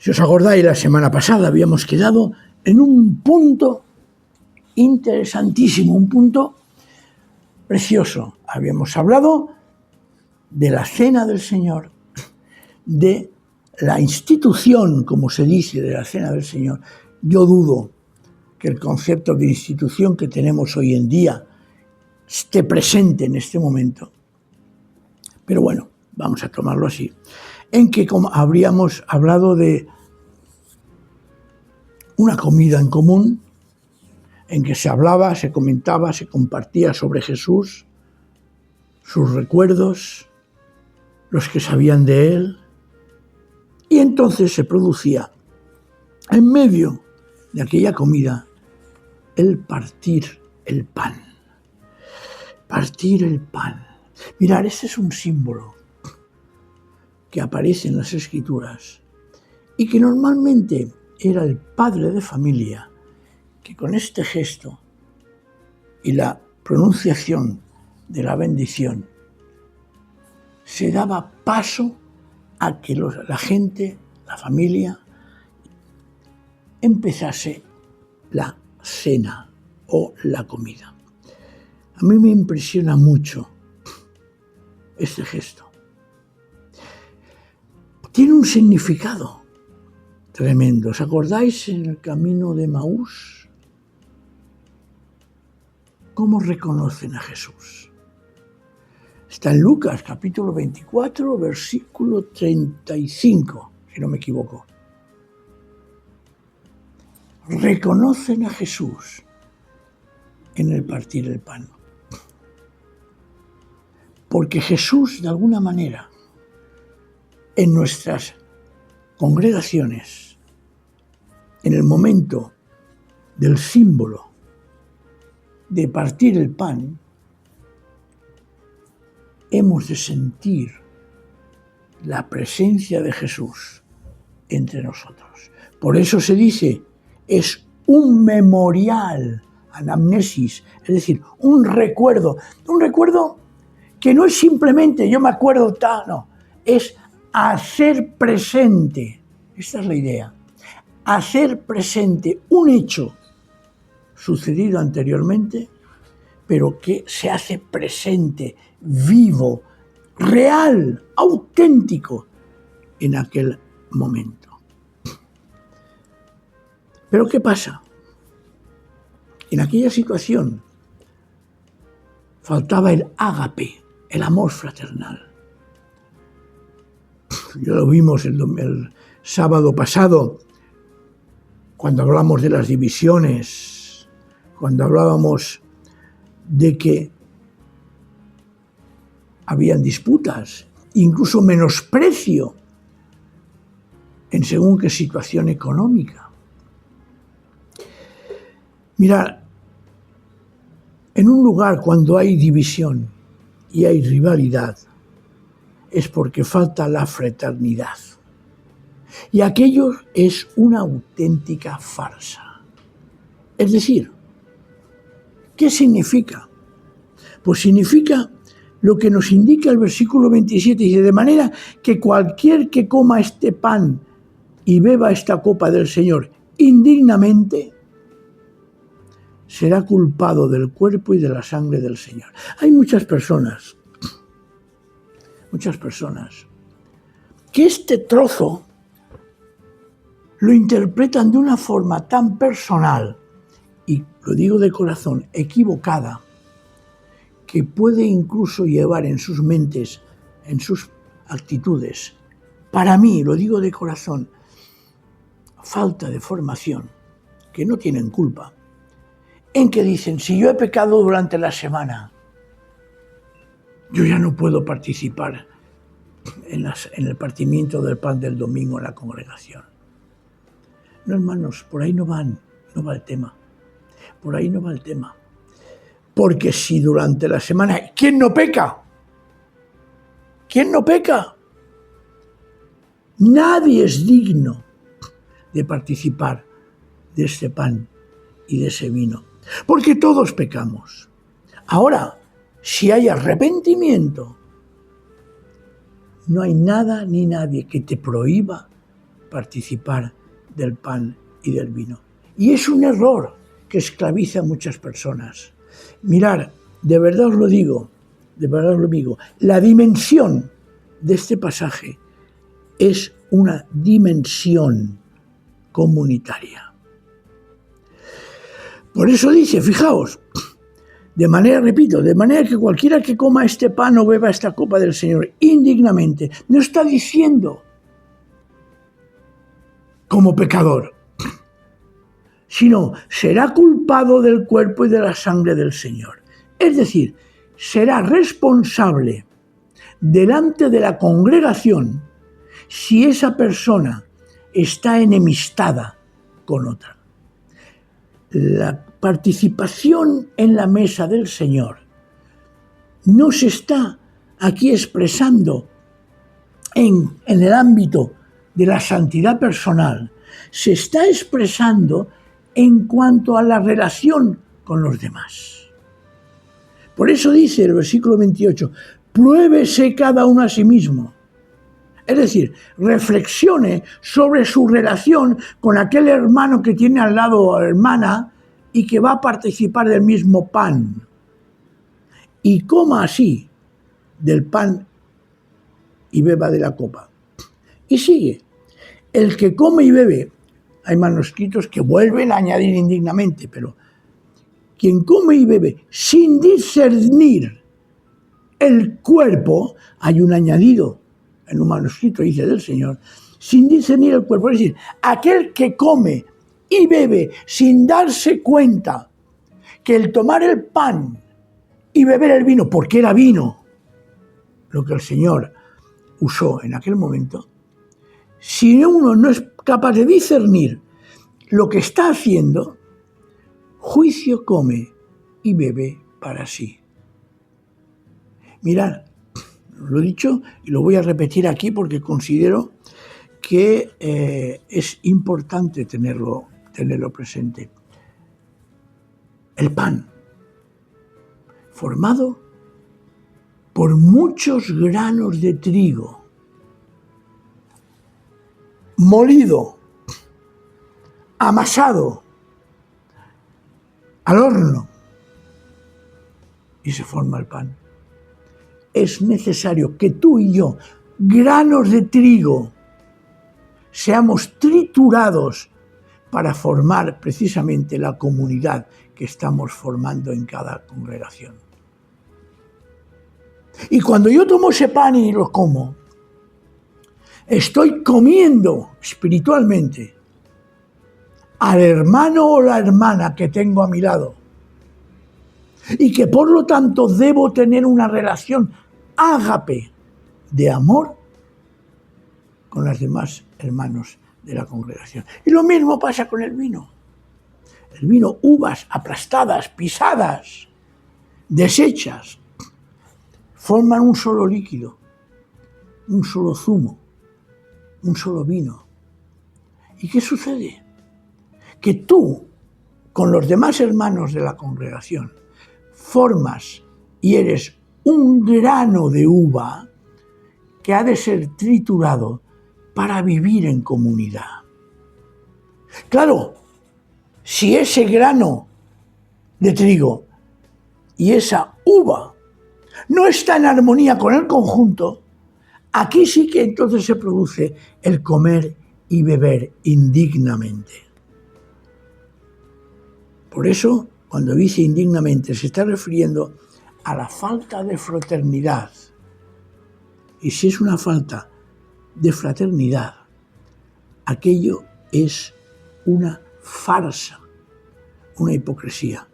Si os acordáis, la semana pasada habíamos quedado en un punto interesantísimo, un punto precioso. Habíamos hablado de la cena del Señor, de la institución, como se dice, de la cena del Señor. Yo dudo que el concepto de institución que tenemos hoy en día esté presente en este momento. Pero bueno, vamos a tomarlo así. En que como habríamos hablado de una comida en común, en que se hablaba, se comentaba, se compartía sobre Jesús, sus recuerdos, los que sabían de él, y entonces se producía en medio de aquella comida el partir el pan. Partir el pan. Mirad, este es un símbolo que aparece en las Escrituras y que normalmente era el padre de familia que con este gesto y la pronunciación de la bendición se daba paso a que la gente, la familia, empezase la cena o la comida. A mí me impresiona mucho este gesto. Tiene un significado tremendo. ¿Os acordáis en el camino de Emaús? ¿Cómo reconocen a Jesús? Está en Lucas, capítulo 24, versículo 35, si no me equivoco. Reconocen a Jesús en el partir el pan. Porque Jesús, de alguna manera, en nuestras congregaciones, en el momento del símbolo de partir el pan, hemos de sentir la presencia de Jesús entre nosotros. Por eso se dice, es un memorial, anamnesis, es decir, un recuerdo que no es simplemente yo me acuerdo no, es hacer presente, esta es la idea, hacer presente un hecho sucedido anteriormente, pero que se hace presente, vivo, real, auténtico en aquel momento. Pero ¿qué pasa? En aquella situación faltaba el ágape, el amor fraternal. Ya lo vimos el sábado pasado, cuando hablamos de las divisiones, cuando hablábamos de que habían disputas, incluso menosprecio en según qué situación económica. Mirad, en un lugar cuando hay división y hay rivalidad, es porque falta la fraternidad. Y aquello es una auténtica farsa. Es decir, ¿qué significa? Pues significa lo que nos indica el versículo 27, dice, de manera que cualquier que coma este pan y beba esta copa del Señor indignamente, será culpado del cuerpo y de la sangre del Señor. Hay muchas personas que este trozo lo interpretan de una forma tan personal, y lo digo de corazón, equivocada, que puede incluso llevar en sus mentes, en sus actitudes, para mí, lo digo de corazón, falta de formación, que no tienen culpa, en que dicen, si yo he pecado durante la semana, yo ya no puedo participar en el partimiento del pan del domingo en la congregación. No, hermanos, por ahí no va el tema. Por ahí no va el tema. Porque si durante la semana, ¿quién no peca? ¿Quién no peca? Nadie es digno de participar de este pan y de ese vino, porque todos pecamos. Ahora, si hay arrepentimiento, no hay nada ni nadie que te prohíba participar del pan y del vino. Y es un error que esclaviza a muchas personas. Mirad, de verdad os lo digo, la dimensión de este pasaje es una dimensión comunitaria. Por eso dice, fijaos, de manera que cualquiera que coma este pan o beba esta copa del Señor indignamente, no está diciendo como pecador, sino será culpado del cuerpo y de la sangre del Señor. Es decir, será responsable delante de la congregación si esa persona está enemistada con otra. La participación en la mesa del Señor no se está aquí expresando en el ámbito de la santidad personal, se está expresando en cuanto a la relación con los demás. Por eso dice el versículo 28, pruébese cada uno a sí mismo. Es decir, reflexione sobre su relación con aquel hermano que tiene al lado o hermana y que va a participar del mismo pan. Y coma así del pan y beba de la copa. Y sigue, el que come y bebe, hay manuscritos que vuelven a añadir indignamente, pero quien come y bebe sin discernir el cuerpo, hay un añadido en un manuscrito, dice del Señor, sin discernir el cuerpo, es decir, aquel que come y bebe sin darse cuenta que el tomar el pan y beber el vino, porque era vino lo que el Señor usó en aquel momento, si uno no es capaz de discernir lo que está haciendo, juicio come y bebe para sí. Mirad, lo he dicho y lo voy a repetir aquí porque considero que es importante tenerlo presente. El pan, formado por muchos granos de trigo, molido, amasado al horno, y se forma el pan. Es necesario que tú y yo, granos de trigo, seamos triturados para formar precisamente la comunidad que estamos formando en cada congregación. Y cuando yo tomo ese pan y lo como, estoy comiendo espiritualmente al hermano o la hermana que tengo a mi lado y que por lo tanto debo tener una relación ágape de amor con los demás hermanos de la congregación. Y lo mismo pasa con el vino. El vino, uvas aplastadas, pisadas, deshechas, forman un solo líquido, un solo zumo, un solo vino. ¿Y qué sucede? Que tú, con los demás hermanos de la congregación, formas y eres un grano de uva que ha de ser triturado para vivir en comunidad. Claro, si ese grano de trigo y esa uva no está en armonía con el conjunto, aquí sí que entonces se produce el comer y beber indignamente. Por eso, cuando dice indignamente, se está refiriendo a la falta de fraternidad. Y si es una falta de fraternidad, aquello es una farsa, una hipocresía,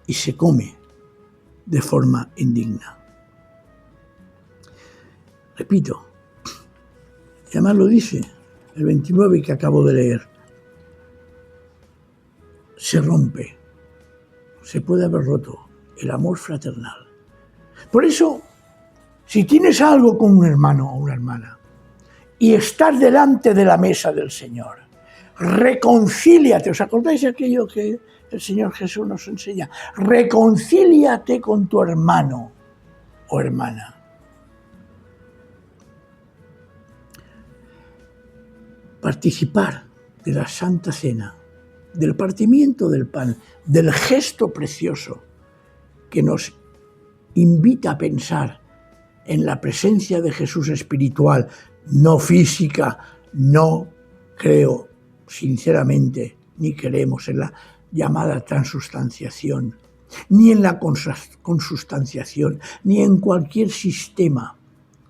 y se come de forma indigna. Repito, y además lo dice el 29 que acabo de leer, se rompe, se puede haber roto el amor fraternal. Por eso, si tienes algo con un hermano o una hermana y estás delante de la mesa del Señor, reconcíliate. ¿Os acordáis de aquello que el Señor Jesús nos enseña? Reconcíliate con tu hermano o hermana. participar de la Santa Cena, del partimiento del pan, del gesto precioso que nos invita a pensar en la presencia de Jesús espiritual, no física, no creo sinceramente, ni creemos en la llamada transustanciación, ni en la consustanciación, ni en cualquier sistema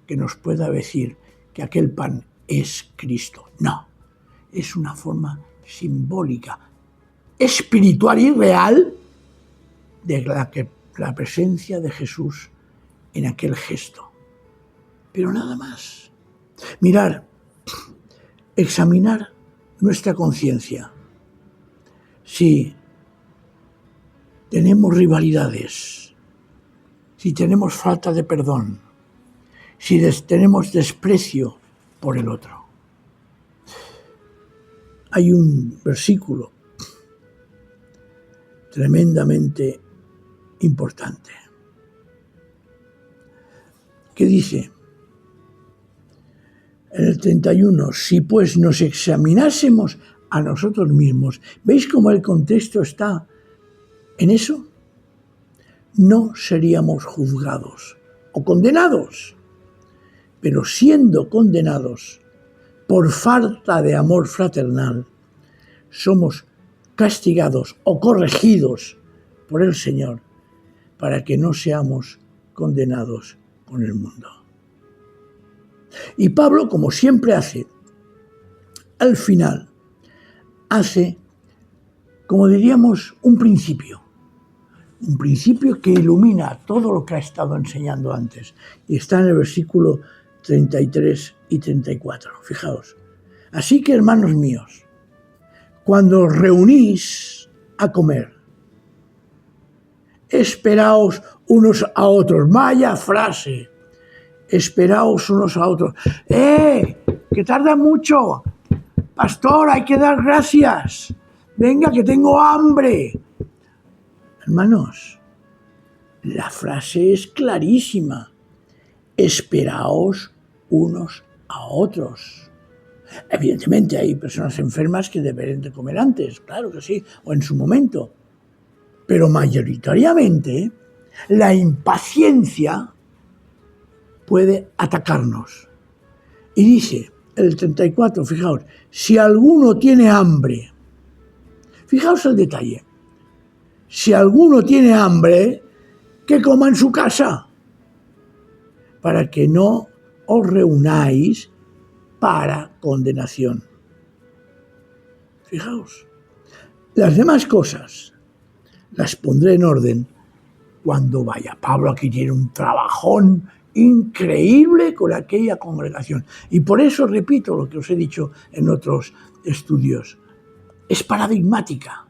que nos pueda decir que aquel pan es Cristo. No, es una forma simbólica, espiritual y real de la presencia de Jesús en aquel gesto. Pero nada más. Mirar, examinar nuestra conciencia. Si tenemos rivalidades, si tenemos falta de perdón, si tenemos desprecio por el otro. Hay un versículo tremendamente importante que dice en el 31, si pues nos examinásemos a nosotros mismos, ¿veis cómo el contexto está en eso? No seríamos juzgados o condenados, pero siendo condenados por falta de amor fraternal, somos castigados o corregidos por el Señor para que no seamos condenados con el mundo. Y Pablo, como siempre hace, al final, hace, como diríamos, un principio que ilumina todo lo que ha estado enseñando antes. Y está en el versículo 33 y 34. Fijaos. Así que, hermanos míos, cuando os reunís a comer, esperaos unos a otros. Vaya frase. Esperaos unos a otros. Que tarda mucho. Pastor, hay que dar gracias. Venga, que tengo hambre. Hermanos, la frase es clarísima. Esperaos unos a otros. Evidentemente hay personas enfermas que deberán de comer antes, claro que sí, o en su momento. Pero mayoritariamente la impaciencia puede atacarnos. Y dice el 34, fijaos, si alguno tiene hambre, fijaos el detalle, si alguno tiene hambre, que coma en su casa, para que no os reunáis para condenación. Fijaos, las demás cosas las pondré en orden cuando vaya. Pablo aquí tiene un trabajón increíble con aquella congregación. Y por eso repito lo que os he dicho en otros estudios. Es paradigmática,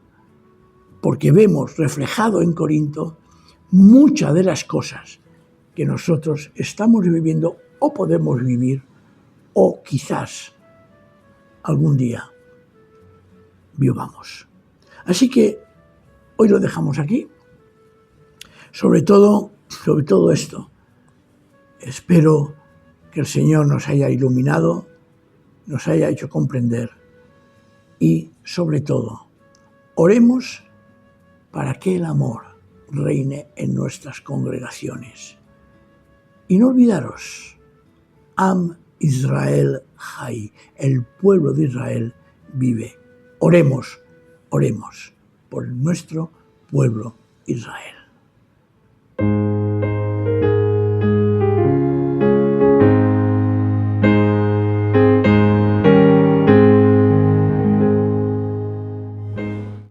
porque vemos reflejado en Corinto muchas de las cosas que nosotros estamos viviendo o podemos vivir o quizás algún día vivamos. Así que hoy lo dejamos aquí. Sobre todo esto, espero que el Señor nos haya iluminado, nos haya hecho comprender y, sobre todo, oremos para que el amor reine en nuestras congregaciones. Y no olvidaros, Am Israel Jai, el pueblo de Israel vive. Oremos por nuestro pueblo Israel.